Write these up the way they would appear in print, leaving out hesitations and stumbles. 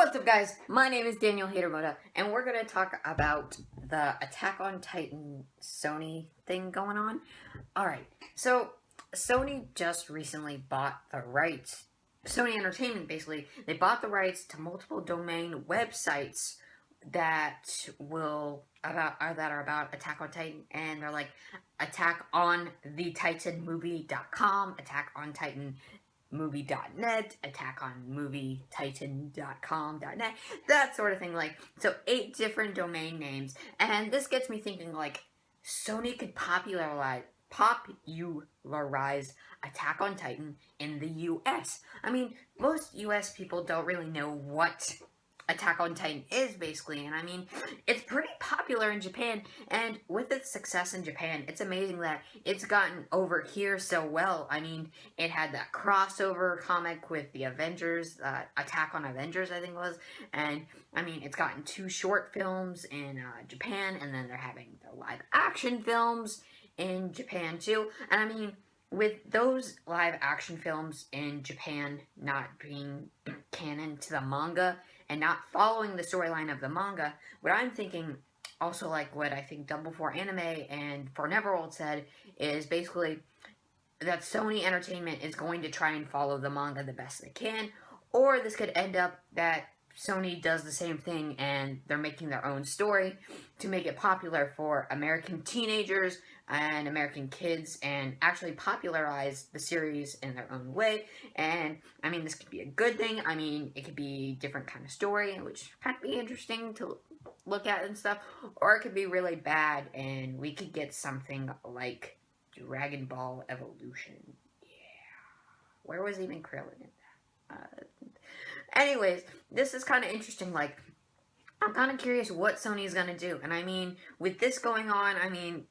What's up, guys? My name is Daniel Hatermoda, and we're going to talk about the Attack on Titan Sony thing going on. Alright, so Sony just recently bought the rights. Sony Entertainment, basically, they bought the rights to multiple domain websites that are about Attack on Titan, and they're like attackonthetitanmovie.com, attackontitanmovie.net, attackonmovietitan.com.net, that sort of thing. Like, so 8 different domain names, and this gets me thinking, like, Sony could popularize Attack on Titan in the US. I mean, most US people don't really know what Attack on Titan is, basically, and I mean, it's pretty popular in Japan, and with its success in Japan, it's amazing that it's gotten over here so well. I mean, it had that crossover comic with the Avengers, Attack on Avengers, I think it was, and I mean, it's gotten 2 short films in Japan, and then they're having the live action films in Japan too, and I mean, with those live action films in Japan not being canon to the manga and not following the storyline of the manga, what I'm thinking, also like what I think Double Four Anime and For Neverworld said, is basically that Sony Entertainment is going to try and follow the manga the best they can, or this could end up that Sony does the same thing and they're making their own story to make it popular for American teenagers and American kids and actually popularize the series in their own way. And I mean, this could be a good thing. I mean, it could be a different kind of story, which could be interesting to look at and stuff, or it could be really bad and we could get something like Dragon Ball Evolution. Yeah. Where was even Krillin in that? Anyways, this is kind of interesting. Like, I'm kind of curious what Sony's gonna do, and I mean, with this going on, I mean,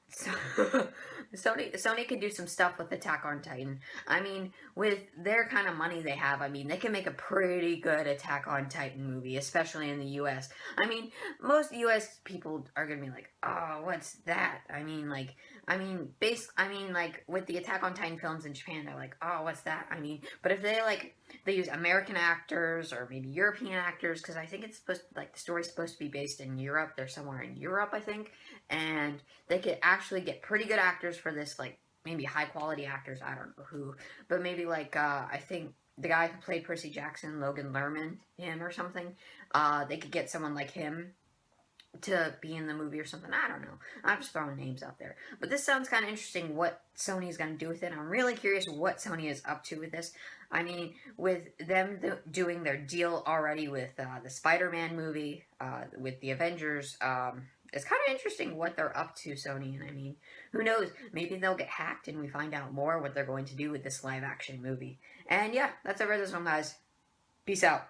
Sony could do some stuff with Attack on Titan. I mean, with their kind of money they have, I mean, they can make a pretty good Attack on Titan movie, especially in the U.S. I mean, most U.S. people are gonna be like, "Oh, what's that?" I mean, like, with the Attack on Titan films in Japan, they're like, "Oh, what's that?" I mean, but if they use American actors or maybe European actors, because I think it's supposed to, like, the story's supposed to be based in Europe. They're somewhere in Europe, I think, and they could actually get pretty good actors for this, like, maybe high quality actors, I don't know who, but maybe, like, I think the guy who played Percy Jackson, Logan Lerman, him or something, they could get someone like him to be in the movie or something. I don't know. I'm just throwing names out there. But this sounds kind of interesting what Sony's going to do with it. I'm really curious what Sony is up to with this. I mean, with them doing their deal already with the Spider-Man movie, with the Avengers, it's kind of interesting what they're up to, Sony. And I mean, who knows? Maybe they'll get hacked and we find out more what they're going to do with this live-action movie. And yeah, that's it for this one, guys. Peace out.